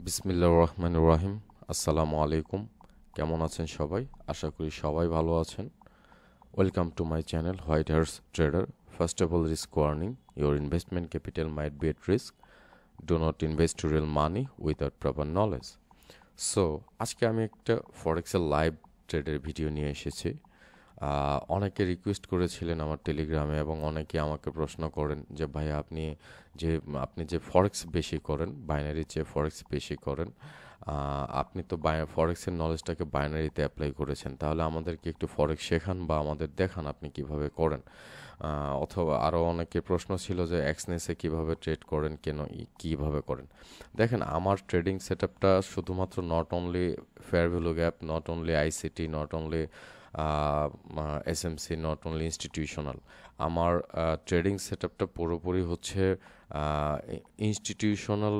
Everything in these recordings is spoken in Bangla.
বিসমিল্লাহির রহমানির রহিম। আসসালামু আলাইকুম। কেমন আছেন সবাই? আশা করি সবাই ভালো আছেন। Welcome to my channel White Horse Trader. First of all, risk warning: your investment capital might be at risk. Do not invest real money without proper knowledge. So আজকে আমি একটা ফরেক্সের লাইভ ট্রেডের ভিডিও নিয়ে এসেছি। অনেকে রিকোয়েস্ট করেছিলেন আমার টেলিগ্রামে, এবং অনেকে আমাকে প্রশ্ন করেন যে ভাই আপনি যে ফরেক্স বেশি করেন, বাইনারির চেয়ে ফরেক্স বেশি করেন, আপনি তো ফরেক্সের নলেজটাকে বাইনারিতে অ্যাপ্লাই করেছেন, তাহলে আমাদেরকে একটু ফরেক্স শেখান বা আমাদের দেখান আপনি কিভাবে করেন। অথবা আরও অনেকের প্রশ্ন ছিল যে এক্সনেসে কিভাবে ট্রেড করেন, কিভাবে করেন। দেখেন, আমার ট্রেডিং সেটআপটা শুধুমাত্র not only fair value gap, not only ICT, not only SMC, not only institutional. আমার ট্রেডিং সেটআপটা পুরোপুরি হচ্ছে institutional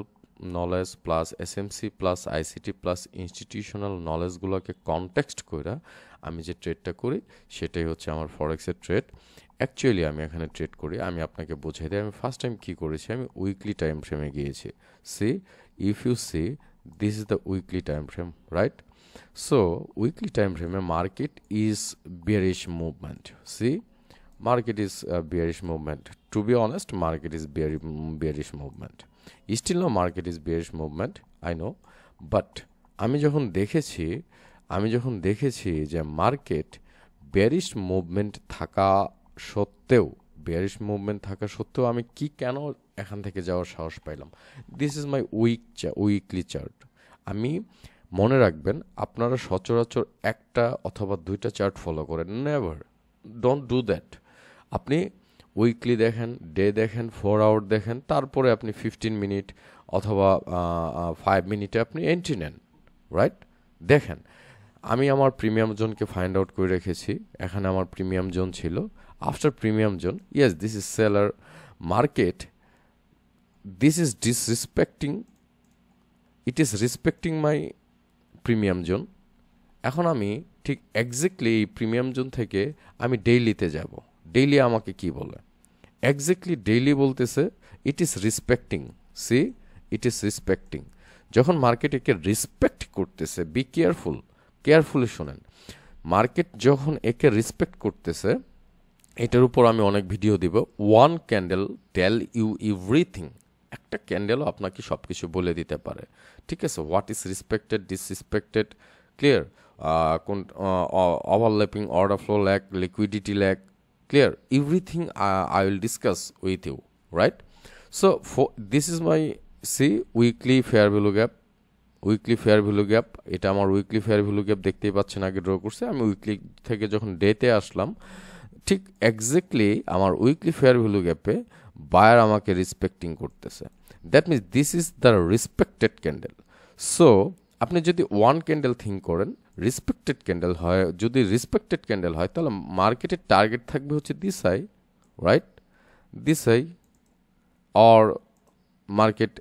knowledge plus SMC plus ICT plus institutional নলেজগুলোকে কনটেক্সট করে আমি যে ট্রেডটা করি সেটাই হচ্ছে আমার ফরেক্সের ট্রেড। অ্যাকচুয়ালি আমি এখানে ট্রেড করি, আমি আপনাকে বোঝাই দিই। আমি ফার্স্ট টাইম কী করেছি, আমি উইকলি টাইম ফ্রেমে গিয়েছি। If you see, this is the weekly time frame, right? So, weekly time frame market is bearish movement. See, market is bearish movement. To be honest, market is bearish movement. Still no, market is bearish movement, I know. But আমি যখন দেখেছি যে মার্কেট bearish movement থাকা সত্ত্বেও আমি কেন এখান থেকে যাওয়ার সাহস পাইলাম? This is my weekly chart. আমি মনে রাখবেন, আপনারা সচরাচর একটা অথবা দুইটা চার্ট ফলো করেন, নেভার, ডোন্ট ডু দ্যাট। আপনি উইকলি দেখেন, ডে দেখেন, 4 আওয়ার দেখেন, তারপরে আপনি 15 মিনিট অথবা 5 মিনিটে আপনি এন্ট্রি নেন, রাইট? দেখেন, আমি আমার প্রিমিয়াম জোনকে ফাইন্ড আউট করে রেখেছি। এখানে আমার প্রিমিয়াম জোন ছিল। After premium zone, yes, this is seller market, this is disrespecting, it is respecting my premium zone. এখন আমি ঠিক এক্স্যাক্টলি এই প্রিমিয়াম জোন থেকে আমি ডেইলিতে যাব। ডেইলি আমাকে কি বলে? এক্স্যাক্টলি ডেইলি বলতেছে ইট is respecting. It is respecting. যখন মার্কেট একে রেসপেক্ট করতেছে, বি কেয়ারফুলি শোনেন, মার্কেট যখন একে রেসপেক্ট করতেছে, এটার উপর আমি অনেক ভিডিও দিব। One candle tell you everything. একটা ক্যান্ডেলও আপনাকে সব কিছু বলে দিতে পারে, ঠিক আছে? What is respected, disrespected, clear? কোন overlapping order flow lack, liquidity lack, clear? Everything I will discuss with you, right? So this is my weekly fair value gap. এটা আমার উইকলি ফেয়ার ভ্যালু গ্যাপ, দেখতেই পাচ্ছেন, আগে ড্র করছে। আমি উইকলি থেকে যখন ডেতে আসলাম, ঠিক এক্স্যাক্টলি আমার উইকলি ফেয়ার ভ্যালু গ্যাপে বায়ার আমাকে রেসপেক্টিং করতেছে। That means this is the respected candle. So আপনি যদি ওয়ান ক্যান্ডেল থিঙ্ক করেন, রেসপেক্টেড ক্যান্ডেল হয়, যদি রেসপেক্টেড ক্যান্ডেল হয়, তাহলে মার্কেটের টার্গেট থাকবে হচ্ছে this high, right? This high or market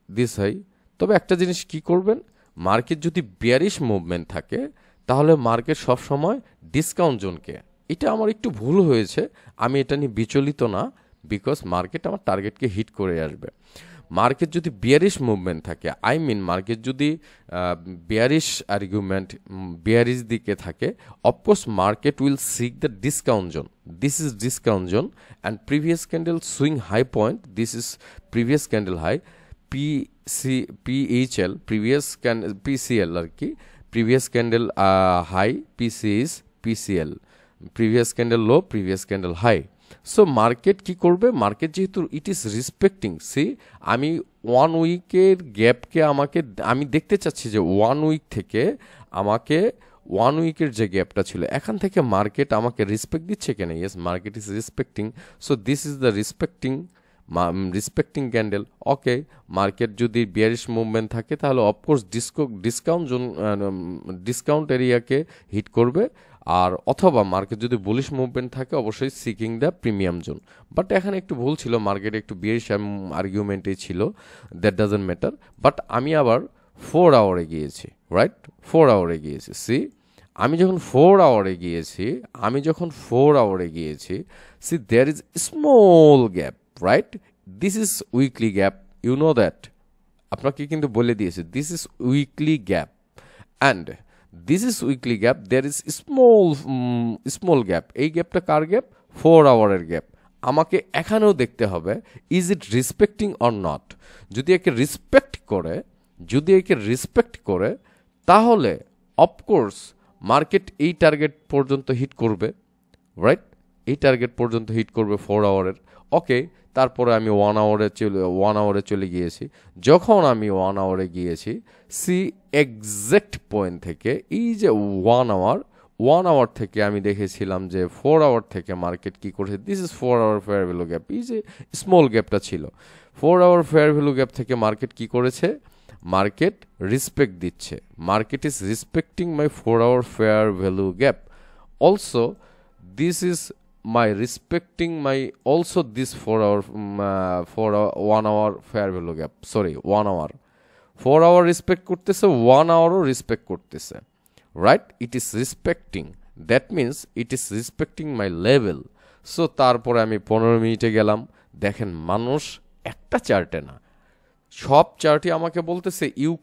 this high. তবে একটা জিনিস কি করবেন, মার্কেট যদি বিয়ারিশ মুভমেন্ট থাকে, তাহলে মার্কেট সবসময় ডিসকাউন্ট জোনকে, এটা আমার একটু ভুল হয়েছে, আমি এটা নিয়ে বিচলিত না, বিকজ মার্কেট আমার টার্গেটকে হিট করে আসবে। মার্কেট যদি বিয়ারিশ মুভমেন্ট থাকে, মার্কেট যদি বিয়ারিশ দিকে থাকে, of course market will seek the discount zone. This is discount zone and previous candle swing high point, this is previous candle high, PHL, PCL আর কি, previous candle high, PC is PCL, previous candle low, previous candle high. So market কি করবে? মার্কেট যেহেতু ইট ইজ রেসপেক্টিং, আমি 1 উইকের গ্যাপকে আমি দেখতে চাচ্ছি যে 1 উইক থেকে আমাকে 1 উইকের যে গ্যাপটা ছিল, এখান থেকে মার্কেট আমাকে রেসপেক্ট দিচ্ছে কেন? Yes, market is respecting. So this is the respecting candle. Okay, market যদি বিয়ারিশ মুভমেন্ট থাকে, তাহলে অফকোর্স ডিসকাউন্ট এরিয়াকে হিট করবে, আর অথবা মার্কেট যদি বুলিশ মুভমেন্ট থাকে, অবশ্যই seeking the premium zone. But এখানে একটু ভুল ছিল, মার্কেট একটু বিয়ারিশ আর্গুমেন্টেই ছিল, দ্যাট ডাজন্ট ম্যাটার। বাট আমি আবার 4 আওয়ারে গিয়েছি, রাইট? 4 আওয়ারে গিয়েছি। আমি যখন 4 আওয়ারে গিয়েছি, there is small gap, right? This is weekly gap, you know that. আপনাকে কিন্তু বলে দিয়েছে this is weekly gap and this is weekly gap there is small gap. এই গ্যাপটা কার গ্যাপ? 4 আওয়ারের গ্যাপ। আমাকে এখানেও দেখতে হবে is it respecting or not. যদি একে রেসপেক্ট করে তাহলে অফকোর্স মার্কেট এই টার্গেট পর্যন্ত হিট করবে, রাইট? এই টার্গেট পর্যন্ত হিট করবে 4 আওয়ারের। ওকে, তারপরে আমি 1 আওয়ারে চলে গিয়েছি। যখন আমি 1 আওয়ারে গিয়েছি, সি এক্সাক্ট পয়েন্ট থেকে এই যে 1 আওয়ার থেকে আমি দেখেছিলাম যে 4 আওয়ার থেকে মার্কেট কি করেছে, this is 4 hour fair value gap. এই যে স্মল গ্যাপটা ছিল 4 আওয়ার ফেয়ার ভ্যালু গ্যাপ থেকে মার্কেট কি করেছে, মার্কেট রেসপেক্ট দিচ্ছে। Market is respecting my 4 hour fair value gap. Also this is my respecting my also this 1 hour fair value gap, sorry 1 hour 4 hour respect করতেছে, 1 hour ও respect করতেছে, right? It is respecting, that means it is respecting my level. So তারপরে আমি 15 মিনিটে গেলাম। দেখেন মানুষ একটা চার্টে না, সব চার্টই আমাকে বলতেছে you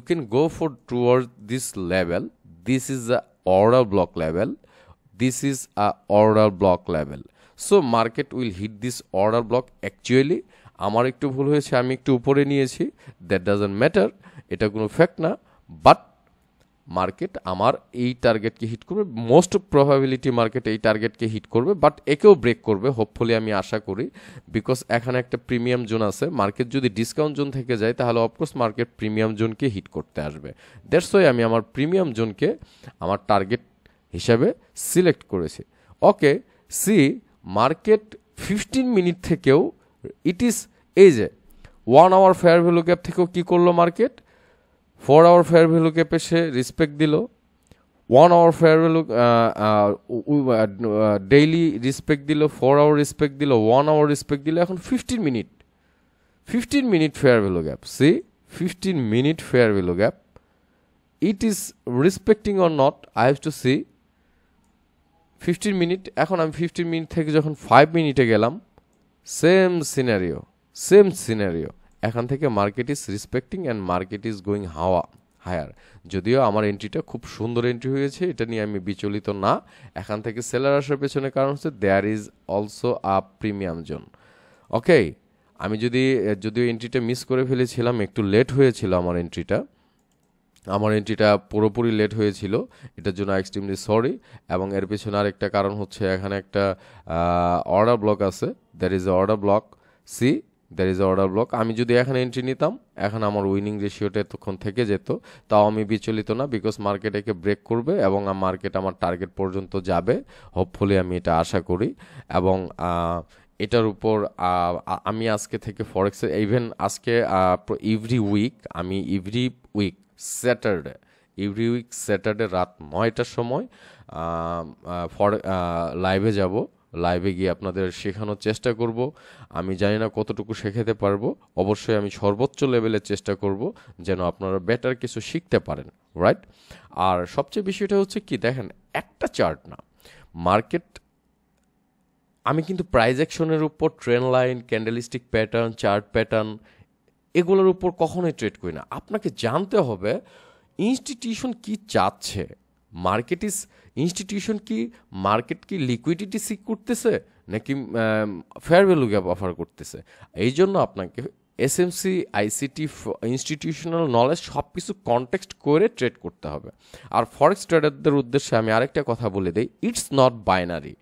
can go for towards this level, this is the order block level, this is a order block level, so market will hit this order block. Actually আমার একটু ভুল হয়েছে, আমি একটু উপরে নিয়েছি, that doesn't matter, এটা কোনো ফ্যাক্ট না, বাট মার্কেট আমার এই টার্গেটকে হিট করবে, মোস্ট প্রবাবিলিটি মার্কেট এই টার্গেটকে হিট করবে, বাট একেও ব্রেক করবে হোপফুলি, আমি আশা করি, বিকজ এখানে একটা প্রিমিয়াম জোন আছে। মার্কেট যদি ডিসকাউন্ট জোন থেকে যায় তাহলে অফকোর্স মার্কেট প্রিমিয়াম জোনকে হিট করতে আসবে। দ্যাটস ওয়াই আমি আমার প্রিমিয়াম জোনকে আমার টার্গেট হিসাবে সিলেক্ট করেছি। ওকে, সি মার্কেট 15 মিনিট থেকেও ইট ইজ এই যে 1 আওয়ার ফেয়ার ভ্যালু গ্যাপ থেকেও কি করলো মার্কেট, 4 আওয়ার ফেয়ার ভ্যালু গ্যাপে সে রেসপেক্ট দিল, 1 hour fair value daily respect দিল, 4 আওয়ার রেসপেক্ট দিল, 1 আওয়ার রেসপেক্ট দিল, এখন 15 minute fair value gap. See 15 minute fair value gap, it is respecting or not, I have to see 15 minute. এখন আমি 15 মিনিট থেকে যখন 5 মিনিটে গেলাম, সেম সিনারিও, এখান থেকে market is respecting and market is going higher. যদিও আমার এন্ট্রিটা খুব সুন্দর এন্ট্রি হয়েছে, এটা নিয়ে আমি বিচলিত না। এখান থেকে সেলার আসার পেছনে কারণ হচ্ছে there is also a premium zone. Okay, আমি যদিও এন্ট্রিটা মিস করে ফেলেছিলাম, একটু লেট হয়েছিল আমার এন্ট্রিটা পুরোপুরি লেট হয়েছিল, এটার জন্য এক্সট্রিমলি সরি। এবং এর পেছনে আরেকটা কারণ হচ্ছে এখানে একটা অর্ডার ব্লক আছে, there is order block. See there is order block. আমি যদি এখানে এন্ট্রি নিতাম, এখন আমার উইনিং রেশিওটা এতক্ষণ থেকে যেত, তাও আমি বিচলিত না, বিকজ মার্কেট একে ব্রেক করবে এবং মার্কেট আমার টার্গেট পর্যন্ত যাবে, হোপফুলি আমি এটা আশা করি। এবং এটার উপর আমি আজকে থেকে ফরেক্সে ইভেন আজকে এভরি উইক স্যাটারডে রাত 9টার সময় লাইভে যাব, লাইভে গিয়ে আপনাদের শেখানোর চেষ্টা করব। আমি জানি না কতটুকু শেখাতে পারবো, অবশ্যই আমি সর্বোচ্চ লেভেলের চেষ্টা করব যেন আপনারা বেটার কিছু শিখতে পারেন, রাইট? আর সবচেয়ে বিষয়টা হচ্ছে কি, দেখেন একটা চার্ট না, মার্কেট আমি কিন্তু প্রাইস অ্যাকশনের উপর trend line, candlestick pattern, chart pattern এগুলোর উপর কখনোই ট্রেড করি না। আপনাকে জানতে হবে ইনস্টিটিউশন কি চাচ্ছে, মার্কেট কি লিকুইডিটি সিক করতেছে নাকি ফেয়ার ভ্যালু গ্যাপ অফার করতেছে। এই জন্য আপনাকে এসএমসি, আইসিটি, ইনস্টিটিউশনাল নলেজ সব কিছু কনটেক্সট করে ট্রেড করতে হবে। আর ফরেক্স ট্রেডারদের উদ্দেশ্যে আমি আরেকটা কথা বলে দিই, ইটস নট বাইনারি।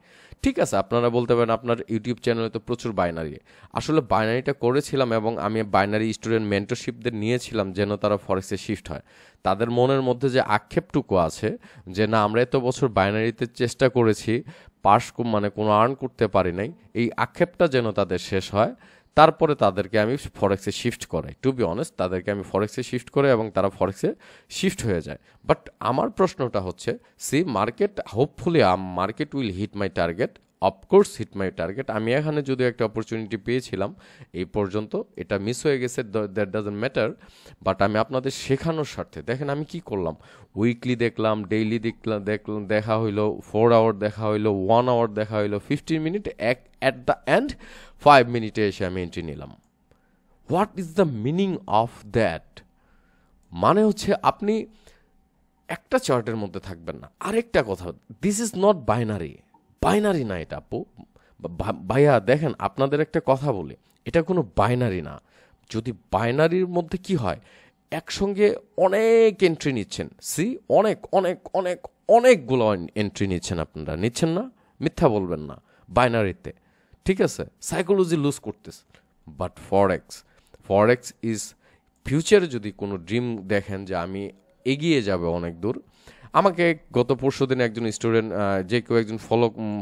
ঠিক আছে, আপনারা বলতে পারেন আপনার ইউটিউব চ্যানেলে তো প্রচুর বাইনারি, আসলে বাইনারিটা করেছিলাম এবং আমি বাইনারি স্টুডেন্ট মেন্টরশিপদের নিয়েছিলাম যেন তারা ফরেক্সে শিফট হয়। তাদের মনের মধ্যে যে আক্ষেপটুকু আছে যে না আমরা এত বছর বাইনারিতে চেষ্টা করেছি, মানে কোনো আর্ন করতে পারি নাই, এই আক্ষেপটা যেন তাদের শেষ হয়, তারপরে তাদেরকে আমি ফরেক্সে শিফট করাই। টু বি অনেস্ট, তাদেরকে আমি ফরেক্সে শিফট করে এবং তারা ফরেক্সে শিফট হয়ে যায়। বাট আমার প্রশ্নটা হচ্ছে, market hopefully market will hit my target, of course hit my target. আমি এখানে যদি একটা অপরচুনিটি পেয়েছিলাম, এই পর্যন্ত এটা মিস হয়ে গেছে, দ্যাট ডাজন্ট ম্যাটার। বাট আমি আপনাদের শেখানোর স্বার্থে দেখেন আমি কি করলাম, উইকলি দেখলাম, ডেইলি দেখা হইলো, 4 আওয়ার দেখা হইলো, 1 আওয়ার দেখা হইলো, 15 মিনিট, অ্যাট দ্য এন্ড 5 মিনিটে এসে আমি এন্ট্রি নিলাম। What is the meaning of that? মানে হচ্ছে আপনি একটা চার্টের মধ্যে থাকবেন না। আরেকটা কথা, this is not binary. Binary না এটা আপু। ভাইয়া দেখেন, আপনাদের একটা কথা বলি, এটা কোনো বাইনারি না। যদি বাইনারির মধ্যে কি হয়, একসঙ্গে অনেক এন্ট্রি নিচ্ছেন, অনেক অনেক অনেক অনেকগুলো এন্ট্রি নিচ্ছেন, আপনারা নিচ্ছেন না, মিথ্যা বলবেন না বাইনারিতে, ঠিক আছে? সাইকোলজি লুজ করতেছে। বাট ফরেক্স ইজ ফিউচারে যদি কোনো ড্রিম দেখেন যে আমি এগিয়ে যাবে অনেক দূর। আমাকে গত পরশু দিন একজন স্টুডেন্ট, যে কেউ একজন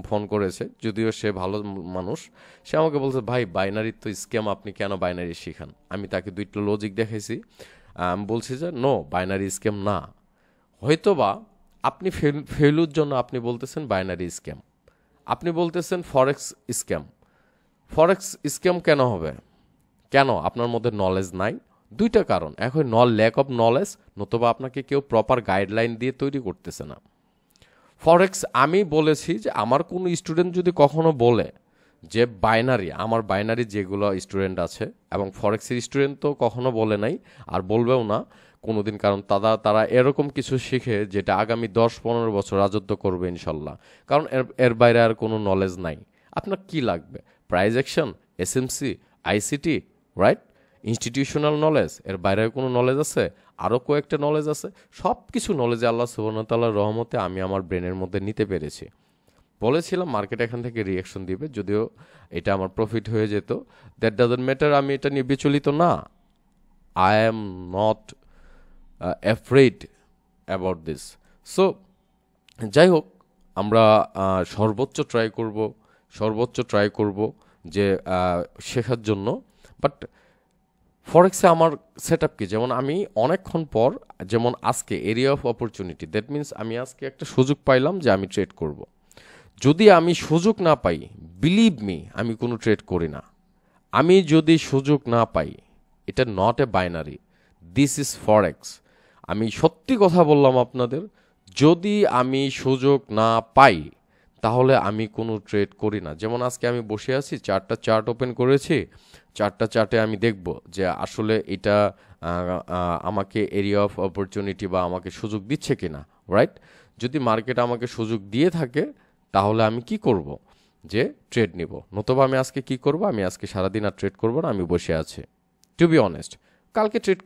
ফোন করেছে, যদিও সে ভালো মানুষ, সে আমাকে বলছে ভাই বাইনারি তো স্ক্যাম, আপনি কেন বাইনারি শিখান? আমি তাকে দুইটা লজিক দেখাইছি। আমি বলছি যে নো, বাইনারি স্ক্যাম না। হয়তোবা আপনি ফেলুর জন্য আপনি বলতেছেন বাইনারি স্ক্যাম, আপনি বলতেছেন ফরেক্স স্ক্যাম। ফরেক্স স্ক্যাম কেন হবে? কেন? আপনার মধ্যে নলেজ নাই। দুইটা কারণ, এক হয় ল্যাক অফ নলেজ, নতুবা আপনাকে কেউ প্রপার গাইডলাইন দিয়ে তৈরি করতেছে না। ফরেক্স আমি বলেছি যে আমার কোনো স্টুডেন্ট যদি কখনো বলে যে বাইনারি, আমার বাইনারি যেগুলো স্টুডেন্ট আছে এবং ফরেক্সের স্টুডেন্ট তো কখনো বলে নাই আর বলবেও না কোনোদিন, কারণ তারা এরকম কিছু শিখে যেটা আগামী 10-15 বছর রাজত্ব করবে ইনশাল্লাহ। কারণ এর বাইরে আর কোনো নলেজ নাই। আপনার কি লাগবে? Prize action, SMC, ICT, right? Institutional knowledge, এর বাইরে কোনো নলেজ আছে? আরও কয়েকটা নলেজ আছে। সব কিছু নলেজে আল্লাহ সুবহানাহু ওয়া তাআলার রহমতে আমি আমার ব্রেনের মধ্যে নিতে পেরেছি। বলেছিলাম মার্কেট এখান থেকে রিয়াকশন দিবে, যদিও এটা আমার প্রফিট হয়ে যেত, দ্যাট ডাজন্ট ম্যাটার, আমি এটা নিয়ে বিচলিত না। I am not afraid about this. So যাই হোক, আমরা সর্বোচ্চ ট্রাই করব যে শেখার জন্য। বাট ফরেক্সে আমার সেট আপ কি, যেমন আমি অনেকক্ষণ পর, যেমন আজকে area of opportunity, that means আমি আজকে একটা সুযোগ পাইলাম যে আমি ট্রেড করব। যদি আমি সুযোগ না পাই, বিলিভ মি, আমি কোনো ট্রেড করি না। আমি যদি সুযোগ না পাই, এটা not a binary, this is forex. আমি সত্যি কথা বললাম আপনাদের, যদি আমি সুযোগ না পাই তাহলে আমি কোনো ট্রেড করি না। যেমন আজকে আমি বসে আছি, চার্ট ওপেন করেছি, চার্টে আমি দেখব যে আসলে এটা আমাকে এরিয়া অফ অপরচুনিটি বা আমাকে সুযোগ দিচ্ছে কিনা, রাইট? যদি মার্কেট আমাকে সুযোগ দিয়ে থাকে তাহলে আমি কি করব? যে ট্রেড নিব। নতুবা আমি আজকে কি করব? আমি আজকে সারাদিন আর ট্রেড করব না, আমি বসে আছি। টু বি অনেস্ট, কালকে ট্রেড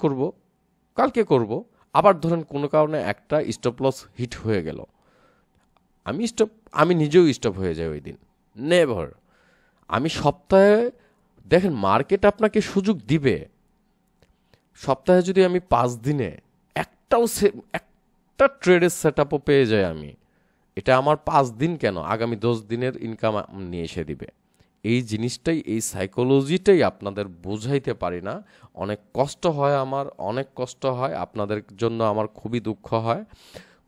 করব, আবার ধরেন কোনো কারণে একটা স্টপ লস হিট হয়ে গেল, আমি নিজেও স্টপ হয়ে যাই ওই দিন। নেভার। আমি সপ্তাহে, দেখেন মার্কেট আপনাকে সুযোগ দিবে। সপ্তাহে যদি আমি 5 দিনে একটা ট্রেডের সেট আপও পেয়ে যাই আমি, এটা আমার 5 দিন কেন, আগামী 10 দিনের ইনকাম নিয়ে এসে দিবে। এই জিনিসটাই, এই সাইকোলজিটাই আপনাদের বোঝাইতে পারি না। অনেক কষ্ট হয় আমার, অনেক কষ্ট হয় আপনাদের জন্য, আমার খুবই দুঃখ হয়,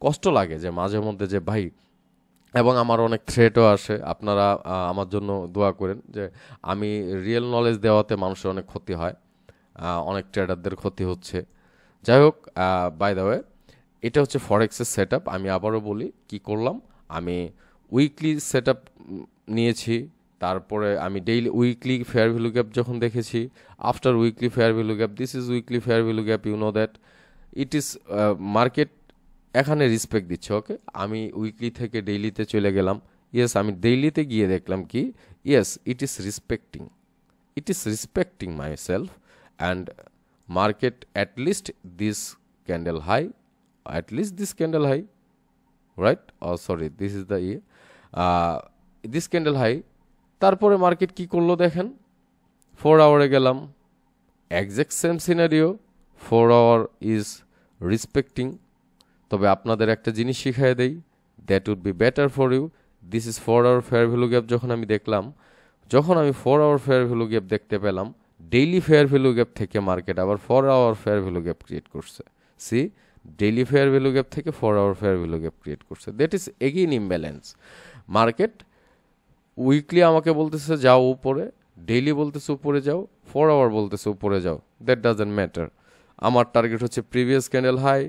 কষ্ট লাগে যে মাঝে মধ্যে যে ভাই, এবং আমার অনেক থ্রেটও আসে। আপনারা আমার জন্য দোয়া করেন যে আমি রিয়েল নলেজ দেওয়াতে মানুষের অনেক ক্ষতি হয়, অনেক ট্রেডারদের ক্ষতি হচ্ছে। যাই হোক, বাই দ্য ওয়ে, এটা হচ্ছে ফরেক্সের সেট আপ। আমি আবারও বলি কি করলাম, আমি উইকলি সেট আপ নিয়েছি, তারপরে আমি উইকলি ফেয়ার ভ্যালু গ্যাপ যখন দেখেছি, after weekly fair value gap, this is weekly fair value gap, you know that it is market এখানে রেসপেক্ট দিচ্ছে। ওকে, আমি উইকলি থেকে ডেইলিতে চলে গেলাম। ইয়েস, আমি ডেইলিতে গিয়ে দেখলাম কি, yes, it is respecting myself and market at least this candle high, right? Sorry, this is the this candle high. তারপরে মার্কেট কি করলো দেখেন, 4 আওয়ারে গেলাম, exact same scenario, 4 hour is respecting. তবে আপনাদের একটা জিনিস শিখাই দেই, that would be better for you. This is 4 hour fair value gap. যখন আমি 4 আওয়ার ফেয়ার ভ্যালু গ্যাপ দেখতে পেলাম, ডেইলি ফেয়ার ভ্যালু গ্যাপ থেকে মার্কেট আবার 4 hour fair value gap create করছে। ডেইলি ফেয়ার ভ্যালু গ্যাপ থেকে 4 hour fair value gap create করছে। That is again imbalance. Market weekly আমাকে বলতেছে যাও উপরে, ডেইলি বলতেছে উপরে যাও, 4 আওয়ার বলতেছে উপরে যাও, দ্যাট ডাজন্ট ম্যাটার। আমার টার্গেট হচ্ছে previous candle high.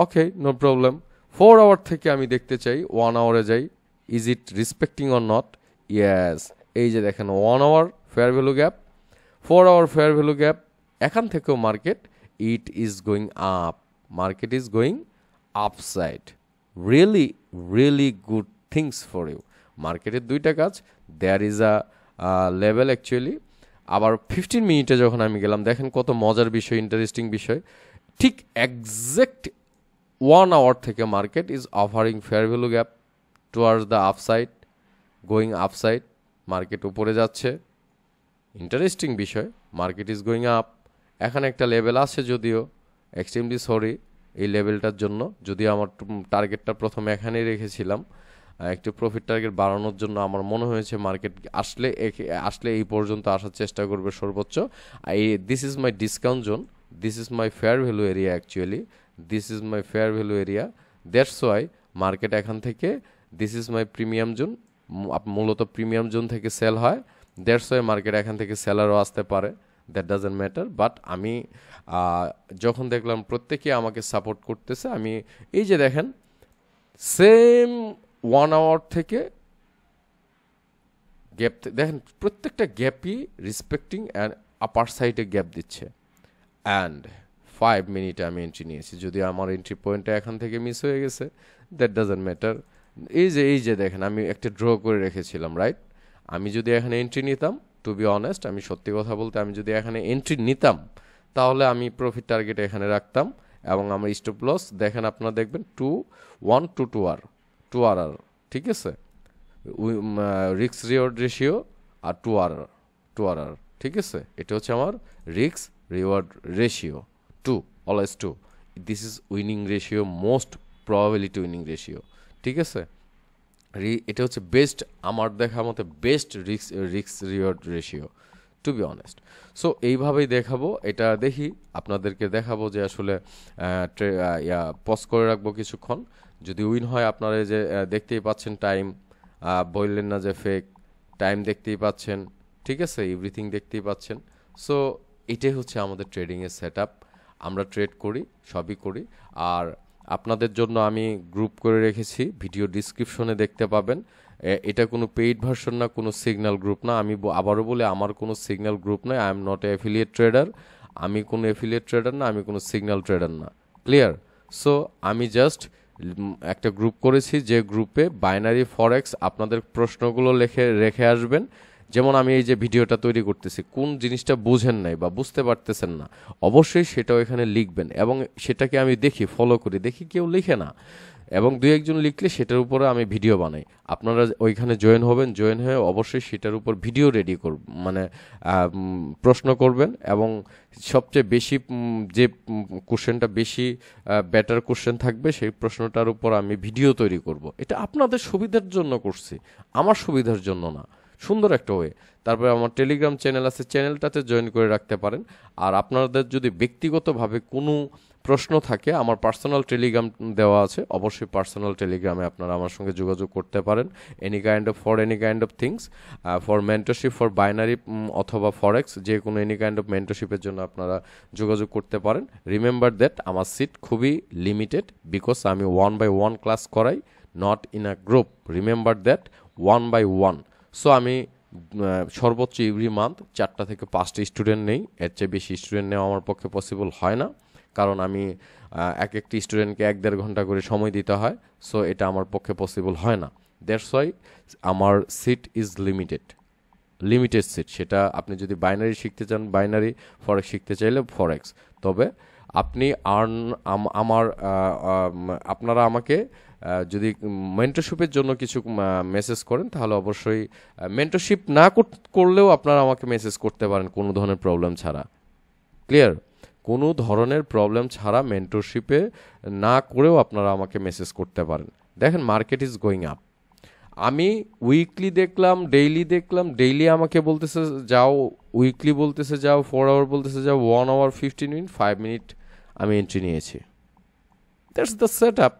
Okay, no problem. 4 hour থেকে আমি দেখতে চাই 1 আওয়ারে যাই, is it respecting or not? Yes, এই যে দেখেন 1 hour fair value gap, 4 hour fair value gap, এখান থেকেও market it is going up, market is going upside, really really good things for you. মার্কেটের দুইটা কাজ, there is a level actually. আবার 15 মিনিটে যখন আমি গেলাম, দেখেন কত মজার বিষয়, ইন্টারেস্টিং বিষয়, ঠিক এক্সাক্ট 1 আওয়ার থেকে market is offering fair value gap towards the upside, going upside, market উপরে যাচ্ছে। ইন্টারেস্টিং বিষয়, মার্কেট ইজ গোয়িং আপ। এখানে একটা লেভেল আছে যদিও, এক্সট্রিমলি সরি এই লেভেলটার জন্য, যদিও আমার টার্গেটটা প্রথমে এখানেই রেখেছিলাম, একটু প্রফিট টার্গেট বাড়ানোর জন্য আমার মনে হয়েছে মার্কেট আসলে এই পর্যন্ত আসার চেষ্টা করবে সর্বোচ্চ। This is my discount zone, this is my fair value area actually, this is my fair value area, that's why market এখান থেকে, this is my premium zone, মূলত প্রিমিয়াম জোন থেকে সেল হয়, দ্যাটস ওয়াই মার্কেট এখান থেকে সেলারও আসতে পারে, দ্যাট ডাজন্ট ম্যাটার। বাট আমি যখন দেখলাম প্রত্যেকেই আমাকে সাপোর্ট করতেছে, আমি এই যে দেখেন সেম 1 আওয়ার থেকে গ্যাপ, দেখেন প্রত্যেকটা গ্যাপই রেসপেক্টিং অ্যান্ড আপার সাইডে গ্যাপ দিচ্ছে। অ্যান্ড 5 মিনিটে আমি এন্ট্রি নিয়েছি, যদি আমার এন্ট্রি পয়েন্টটা এখান থেকে মিস হয়ে গেছে, দ্যাট ডাজন্ট ম্যাটার। এই যে দেখেন আমি একটা ড্র করে রেখেছিলাম, রাইট? আমি যদি এখানে এন্ট্রি নিতাম, টু বি অনেস্ট, আমি সত্যি কথা বলতে, আমি যদি এখানে এন্ট্রি নিতাম তাহলে আমি প্রফিট টার্গেট এখানে রাখতাম, এবং আমার স্টপ লস দেখেন, আপনারা দেখবেন 1 to 2 আর, ঠিক আছে, রিস্ক রিওয়ার্ড রেশিও আর 2 আর, ঠিক আছে, এটা হচ্ছে আমার risk reward ratio 2, always 2, this is winning ratio, most probability winning ratio, ঠিক আছে। এটা হচ্ছে বেস্ট, আমার দেখা মতে best risk reward ratio, to be honest. So এইভাবেই দেখাবো, এটা দেখি আপনাদেরকে দেখাবো যে আসলে পজ করে রাখবো কিছুক্ষণ, যদি উইন হয় আপনারা যে দেখতেই পাচ্ছেন টাইম, বললেন না যে ফেক, টাইম দেখতেই পাচ্ছেন, ঠিক আছে, এভরিথিং দেখতেই পাচ্ছেন। সো এটাই হচ্ছে আমাদের ট্রেডিংয়ের সেট আপ, আমরা ট্রেড করি, সবই করি। আর আপনাদের জন্য আমি গ্রুপ করে রেখেছি, ভিডিও ডিসক্রিপশনে দেখতে পাবেন। এটা কোনো পেইড ভার্সন না, কোনো সিগন্যাল গ্রুপ না, আমি আবারও বলি আমার কোনো সিগন্যাল গ্রুপ নয়, I am not a affiliate trader, আমি কোনো অ্যাফিলিয়েট ট্রেডার না, আমি কোনো সিগন্যাল ট্রেডার না, ক্লিয়ার? সো আমি জাস্ট একটা গ্রুপ করেছি, যে গ্রুপে বাইনারি ফরেক্স আপনাদের প্রশ্নগুলো রেখে আসবেন। যেমন আমি এই যে ভিডিওটা তৈরি করতেছি, কোন জিনিসটা বুঝেন নাই বা বুঝতে পারতেছেন না, অবশ্যই সেটাও এখানে লিখবেন, এবং সেটাকে আমি দেখি, ফলো করি, দেখি কেউ লিখে না, এবং 2-1 জন লিখলে সেটার উপরে আমি ভিডিও বানাই। আপনারা ওইখানে জয়েন হবেন, জয়েন হয়ে অবশ্যই সেটার উপর ভিডিও রেডি করব, মানে প্রশ্ন করবেন, এবং সবচেয়ে বেশি যে কোশ্চেনটা বেশি বেটার কোশ্চেন থাকবে সেই প্রশ্নটার উপর আমি ভিডিও তৈরি করব। এটা আপনাদের সুবিধার জন্য করছি, আমার সুবিধার জন্য না, সুন্দর একটা ওয়ে। তারপরে আমার টেলিগ্রাম চ্যানেল আছে, চ্যানেলটাতে জয়েন করে রাখতে পারেন। আর আপনাদের যদি ব্যক্তিগতভাবে কোনো প্রশ্ন থাকে, আমার পার্সোনাল টেলিগ্রাম দেওয়া আছে, অবশ্যই পার্সোনাল টেলিগ্রামে আপনারা আমার সঙ্গে যোগাযোগ করতে পারেন, any kind of things, for mentorship, for binary অথবা ফরেক্স, যে কোনো এনি কাইন্ড অফ মেন্টরশিপের জন্য আপনারা যোগাযোগ করতে পারেন। রিমেম্বার দ্যাট আমার সিট খুবই লিমিটেড, বিকজ আমি 1 by 1 ক্লাস করাই, not in a group, remember that, 1 by 1। So আমি সর্বোচ্চ এভরি মান্থ 4টা থেকে 5টা স্টুডেন্ট নেই, এর চেয়ে বেশি স্টুডেন্ট নেওয়া আমার পক্ষে পসিবল হয় না, কারণ আমি একটি স্টুডেন্টকে 1-1.5 ঘন্টা করে সময় দিতে হয়। সো এটা আমার পক্ষে পসিবল হয় না, দ্যাটস ওয়াই আমার সিট ইজ লিমিটেড সিট। সেটা আপনি যদি বাইনারি শিখতে চান বাইনারি, ফরেক্স শিখতে চাইলে ফরেক্স। তবে আপনি আপনারা আমাকে যদি মেন্টরশিপের জন্য কিছু মেসেজ করেন, তাহলে অবশ্যই মেন্টরশিপ না করলেও আপনারা আমাকে মেসেজ করতে পারেন, কোনো ধরনের প্রবলেম ছাড়া, ক্লিয়ার? কোনো ধরনের প্রবলেম ছাড়া মেন্টরশিপে না করেও আপনারা আমাকে মেসেজ করতে পারেন। দেখেন মার্কেট ইজ গোয়িং আপ, আমি উইকলি দেখলাম, ডেইলি আমাকে বলতেছে যাও, উইকলি বলতেছে যাও, 4 আওয়ার বলতেছে যাও, 1 hour 15 minutes, 5 minutes আমি এন্ট্রি নিয়েছি। That's the setup.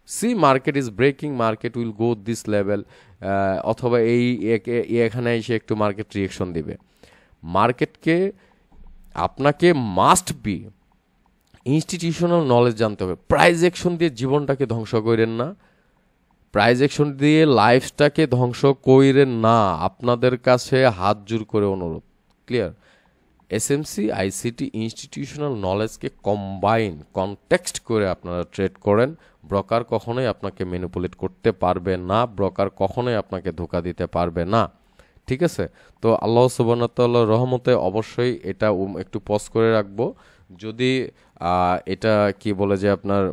See market is breaking, market will go this level, অথবা এখানে এসে একটু মার্কেট রিয়েকশন দিবে। মার্কেটকে আপনাকে মাস্ট বি ইনস্টিটিউশনাল নলেজ জানতে হবে। প্রাইজ অ্যাকশন দিয়ে জীবনটাকে ধ্বংস করেন না, প্রাইজ অ্যাকশন দিয়ে লাইফটাকে ধ্বংস কইরেন না, আপনাদের কাছে হাত জোর করে অনুরোধ, ক্লিয়ার? এসএমসি আইসিটি ইনস্টিটিউশনাল নলেজকে কম্বাইন কনটেক্সট করে আপনারা ট্রেড করেন, ব্রোকার কখনোই আপনাকে ম্যানিপুলেট করতে পারবে না, ব্রোকার কখনোই আপনাকে ধোঁকা দিতে পারবে না। ঠিক আছে, তো আল্লাহ সুবহানাহু ওয়া তাআলার রহমতে অবশ্যই এটা একটু পজ করে রাখবো। যদি এটা কি বলে যে আপনার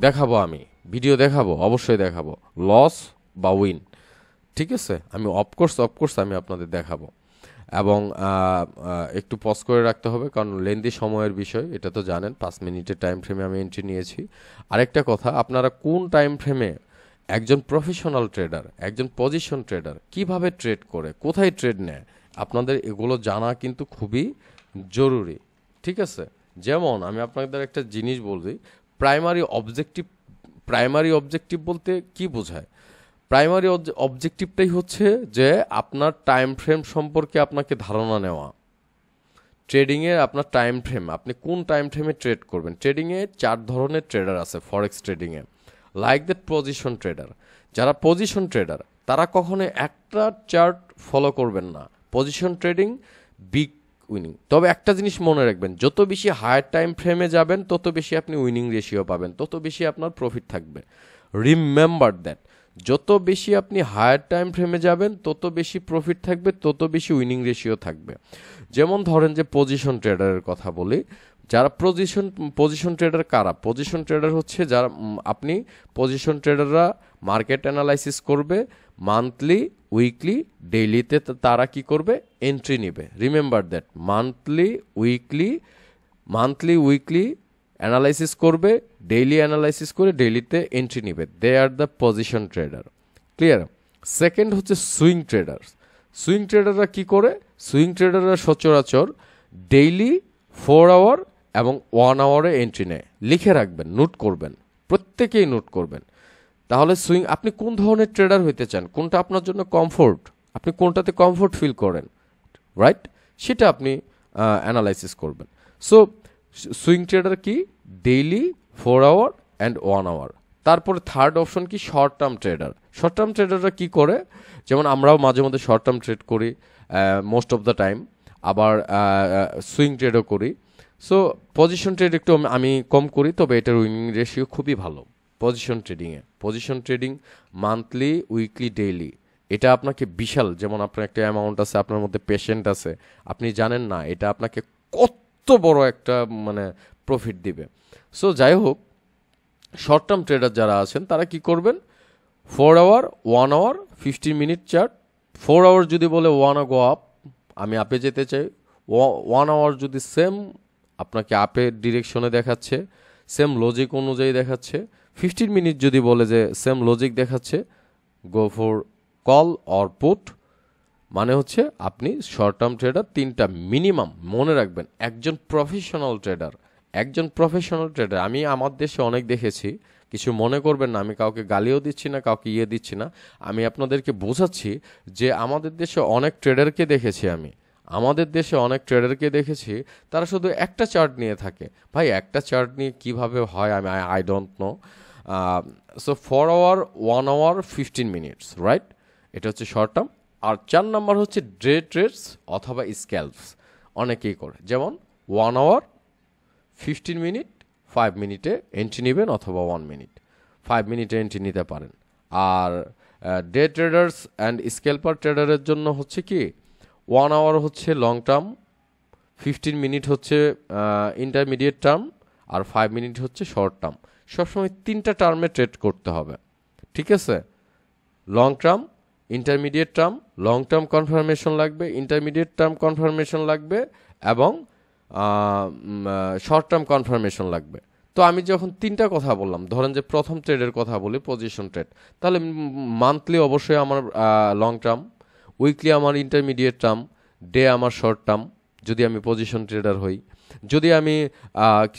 দেখাবো, আমি ভিডিও দেখাবো, অবশ্যই দেখাবো, লস বা উইন। ঠিক আছে, আমি অফকোর্স আমি আপনাদের দেখাবো। এবং একটু পজ করে রাখতে হবে, কারণ লেন্দি সময়ের বিষয়, এটা তো জানেন। 5 মিনিটের টাইম ফ্রেমে আমি এন্ট্রি নিয়েছি। আরেকটা কথা, আপনারা কোন টাইম ফ্রেমে একজন প্রফেশনাল ট্রেডার, একজন পজিশন ট্রেডার কিভাবে ট্রেড করে, কোথায় ট্রেড নেয়, আপনাদের এগুলো জানা কিন্তু খুবই জরুরি। ঠিক আছে, যেমন আমি আপনাদের একটা জিনিস বলছি, প্রাইমারি অবজেক্টিভ বলতে কি বোঝায়? প্রাইমারি অবজেক্টিভটাই হচ্ছে যে আপনার টাইম ফ্রেম সম্পর্কে আপনাকে ধারণা নেওয়া। ট্রেডিংয়ে আপনার টাইম ফ্রেম, আপনি কোন টাইম ফ্রেমে ট্রেড করবেন। ট্রেডিংয়ে 4 ধরনের ট্রেডার আছে ফরেক্স ট্রেডিংয়ে, লাইক দ্যাট পজিশন ট্রেডার। যারা পজিশন ট্রেডার তারা কখনো একটা চার্ট ফলো করবেন না। Position trading big winning. তবে একটা জিনিস মনে রাখবেন, যত বেশি হায়ার টাইম ফ্রেমে যাবেন তত বেশি আপনি উইনিং রেশিও পাবেন, তত বেশি আপনার প্রফিট থাকবে। রিমেম্বার দ্যাট, যত বেশি আপনি হায়ার টাইম ফ্রেমে যাবেন তত বেশি প্রফিট থাকবে, তত বেশি উইনিং রেশিও থাকবে। যেমন ধরেন যে পজিশন ট্রেডারের কথা বলি, যারা পজিশন ট্রেডার কারা? পজিশন ট্রেডার হচ্ছে যারা আপনি পজিশন ট্রেডাররা মার্কেট অ্যানালাইসিস করবে মান্থলি, উইকলি, ডেইলিতে। তারা কি করবে? এন্ট্রি নেবে। Remember that, monthly weekly analysis করবে, ডেইলি অ্যানালাইসিস করে ডেইলিতে এন্ট্রি নেবে। They are the position trader. Clear? Second হচ্ছে সুইং ট্রেডার। সুইং ট্রেডাররা কি করে? সুইং ট্রেডাররা সচরাচর ডেইলি 4 আওয়ার এবং 1 আওয়ারে এন্ট্রি নেয়। লিখে রাখবেন, নোট করবেন, প্রত্যেকেই নোট করবেন। তাহলে সুইং, আপনি কোন ধরনের ট্রেডার হইতে চান, কোনটা আপনার জন্য কমফোর্ট, আপনি কোনটাতে কমফোর্ট ফিল করেন, রাইট, সেটা আপনি অ্যানালাইসিস করবেন। সো সুইং ট্রেডার কি? Daily 4 hour and 1 hour. তারপরে থার্ড অপশন কি? Short term trader. Short term ট্রেডাররা কি করে? যেমন আমরাও মাঝে মধ্যে শর্ট টার্ম ট্রেড করি, মোস্ট অফ দ্য টাইম, আবার সুইং ট্রেডও করি। সো পজিশন ট্রেড একটু আমি কম করি, তবে এটার উইনিং রেশিও খুবই ভালো position trading monthly, weekly, daily. এটা আপনাকে বিশাল, যেমন আপনার একটা অ্যামাউন্ট আছে, আপনার মধ্যে পেশেন্ট আছে, আপনি জানেন না এটা আপনাকে কত বড় একটা মানে প্রফিট দিবে। সো যাই হোক, শর্ট টার্ম ট্রেডার যারা আছেন তারা কি করবেন? 4 hour, 1 hour, 15 minute chart. 4 hour যদি বলে ওয়ান গো আপ, আমি আপে যেতে চাই, 1 আওয়ার যদি সেম আপনাকে আপের ডিরেকশনে দেখাচ্ছে, সেম লজিক অনুযায়ী দেখাচ্ছে। 15 মিনিট যদি বলে যে সেম লজিক দেখাচ্ছে, go for call or put. মানে হচ্ছে আপনি শর্ট টার্ম ট্রেডার 3টা মিনিমাম মনে রাখবেন। একজন প্রফেশনাল ট্রেডার, আমি আমার দেশে অনেক দেখেছি, কিছু মনে করবেন না, আমি কাউকে গালিও দিচ্ছি না, কাউকে দিচ্ছি না, আমি আপনাদেরকে বোঝাচ্ছি যে আমাদের দেশে অনেক ট্রেডারকে দেখেছি, তারা শুধু একটা চার্ট নিয়ে থাকে। ভাই, একটা চার্ট নিয়ে কিভাবে হয় আমি I don't know. So 4 hour, 1 hour, 15 minutes, right? এটা হচ্ছে শর্ট টার্ম। আর 4 নাম্বার হচ্ছে ডে ট্রেডস অথবা স্ক্যালপস, অনেকেই করে। যেমন 1 আওয়ার, 15 মিনিট, 5 মিনিটে এন্ট্রি নেবেন, অথবা 1 মিনিট, 5 মিনিটে এন্ট্রি নিতে পারেন। আর ডে ট্রেডার্স অ্যান্ড স্ক্যালপার ট্রেডারের জন্য হচ্ছে কি, 1 আওয়ার হচ্ছে লং টার্ম, 15 মিনিট হচ্ছে ইন্টারমিডিয়েট টার্ম, আর 5 মিনিট হচ্ছে শর্ট টার্ম। সবসময় 3টা টার্মে ট্রেড করতে হবে। ঠিক আছে? Long term, intermediate term, long term confirmation লাগবে, ইন্টারমিডিয়েট টার্ম কনফার্মেশন লাগবে, এবং শর্ট টার্ম কনফার্মেশন লাগবে। তো আমি যখন 3টা কথা বললাম, ধরেন যে প্রথম ট্রেডের কথা বলি, পজিশন ট্রেড, তাহলে মান্থলি অবশ্যই আমার লং টার্ম, উইকলি আমার ইন্টারমিডিয়েট টার্ম, ডে আমার শর্ট টার্ম যদি আমি পজিশন ট্রেডার হই। যদি আমি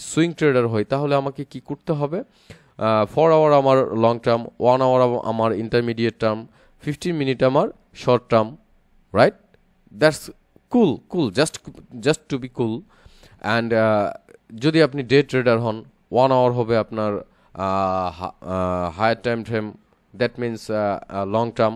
সুইং ট্রেডার হই তাহলে আমাকে কি করতে হবে? 4 আওয়ার আমার লং টার্ম, 1 আওয়ার আমার ইন্টারমিডিয়েট টার্ম, 15 মিনিট আমার short term, right? That's cool, just to be cool. And যদি আপনি ডে ট্রেডার হন, 1 আওয়ার হবে আপনার higher time frame, that means long term,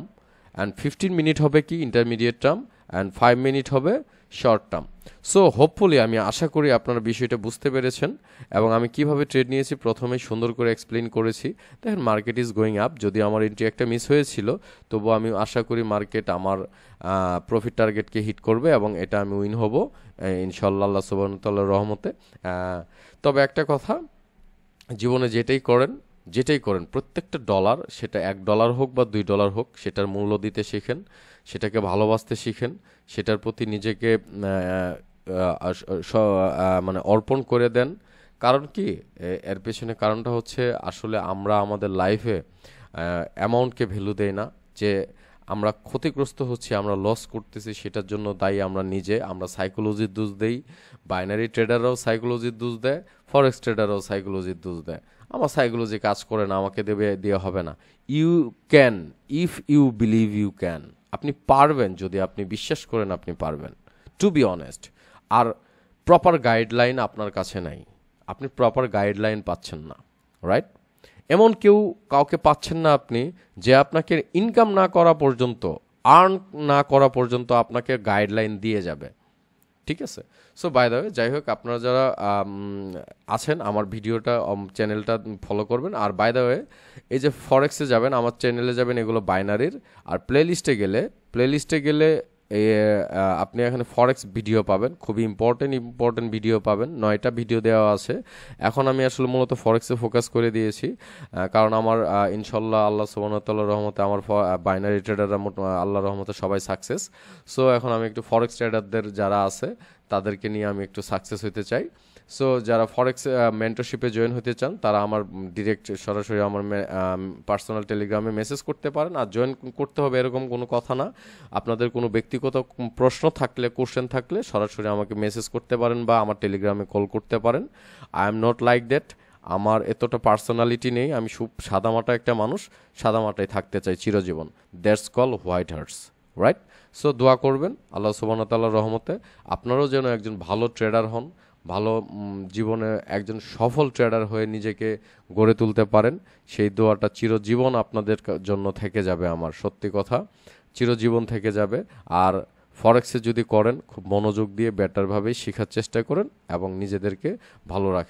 and 15 minute হবে কি ইন্টারমিডিয়েট টার্ম, অ্যান্ড 5 মিনিট হবে শর্ট টার্ম। সো হোপফুলি আমি আশা করি আপনারা বিষয়টা বুঝতে পেরেছেন এবং আমি কিভাবে ট্রেড নিয়েছি প্রথমে সুন্দর করে এক্সপ্লেইন করেছি। দেখেন মার্কেট ইজ গোয়িং আপ, যদি আমার এন্ট্রি একটা মিস হয়েছিল তবু আমি আশা করি মার্কেট আমার প্রফিট টার্গেটকে হিট করবে এবং এটা আমি উইন হব ইনশাআল্লাহ আল্লাহ সুবহানাহু ওয়া তাআলার রহমতে। তবে একটা কথা, জীবনে যেটাই করেন প্রত্যেকটা ডলার, সেটা $1 হোক বা $2 হোক, সেটার মূল্য দিতে শিখেন, সেটাকে ভালোবাসতে শিখেন, সেটার প্রতি নিজেকে মানে অর্পণ করে দেন। কারণ কি এর পেছনে কারণটা হচ্ছে আসলে আমরা আমাদের লাইফে অ্যামাউন্টকে ভ্যালু দেই না, যে আমরা ক্ষতিগ্রস্ত হচ্ছি, আমরা লস করতেছি, সেটার জন্য দায়ী আমরা নিজে। আমরা সাইকোলজির দোষ দেই, বাইনারি ট্রেডাররাও সাইকোলজির দোষ দেয়, ফরেক্স ট্রেডাররাও সাইকোলজির দোষ দেয়। আমার সাইকোলজি কাজ করে না, আমাকে দেওয়া হবে না। You can, if you believe you can. আপনি পারবেন যদি আপনি বিশ্বাস করেন আপনি পারবেন, টু বি অনেস্ট। আর প্রপার গাইডলাইন আপনার কাছে নাই, আপনি প্রপার গাইডলাইন পাচ্ছেন না, রাইট? এমন কাউকে পাচ্ছেন না আপনি যে আপনাকে ইনকাম না করা পর্যন্ত, আর্ন না করা পর্যন্ত আপনাকে গাইডলাইন দিয়ে যাবে, ঠিক আছে? সো বাই দ্য ওয়ে, যাই হোক, আপনারা যারা আছেন আমার ভিডিওটা চ্যানেলটা ফলো করবেন। আর বাই দ্য ওয়ে, এই যে ফরেক্সে যাবেন, আমার চ্যানেলে যাবেন, এগুলো বাইনারির। আর প্লেলিস্টে গেলে আপনি এখানে ফরেক্স ভিডিও পাবেন, খুবই ইম্পর্টেন্ট ভিডিও পাবেন। 9টা ভিডিও দেওয়া আছে। এখন আমি আসলে মূলত ফরেক্সে ফোকাস করে দিয়েছি, কারণ আমার ইনশাল্লাহ আল্লাহ সুবহানাহু ওয়া তাআলার রহমতে আমার বাইনারি ট্রেডাররা আল্লাহর রহমতে সবাই সাকসেস। সো এখন আমি একটু ফরেক্স ট্রেডারদের যারা আছে তাদেরকে নিয়ে আমি একটু সাকসেস হতে চাই। সো যারা ফরেক্স মেন্টরশিপে জয়েন হতে চান তারা আমার ডিরেক্ট সরাসরি আমার পার্সোনাল টেলিগ্রামে মেসেজ করতে পারেন। আর জয়েন করতে হবে এরকম কোনো কথা না। আপনাদের কোনো ব্যক্তিগত প্রশ্ন থাকলে, কোশ্চেন থাকলে সরাসরি আমাকে মেসেজ করতে পারেন বা আমার টেলিগ্রামে কল করতে পারেন। I am not like that, আমার এতটা পার্সোনালিটি নেই। আমি সাদামাটা একটা মানুষ, সাদামাটাই থাকতে চাই চিরজীবন। That's call white hearts, right? So দোয়া করবেন আল্লাহ সুবহানাহু ওয়া তাআলার রহমতে আপনারাও যেন একজন ভালো ট্রেডার হন, ভালো জীবনে একজন সফল ট্রেডার হয়ে নিজেকে গড়ে তুলতে পারেন। সেই দোয়াটা চিরজীবন আপনাদের জন্য থেকে যাবে, আমার সত্যি কথা, চিরজীবন থেকে যাবে। আর ফরেক্সে যদি করেন খুব মনোযোগ দিয়ে বেটারভাবেই শেখার চেষ্টা করেন এবং নিজেদেরকে ভালো রাখেন।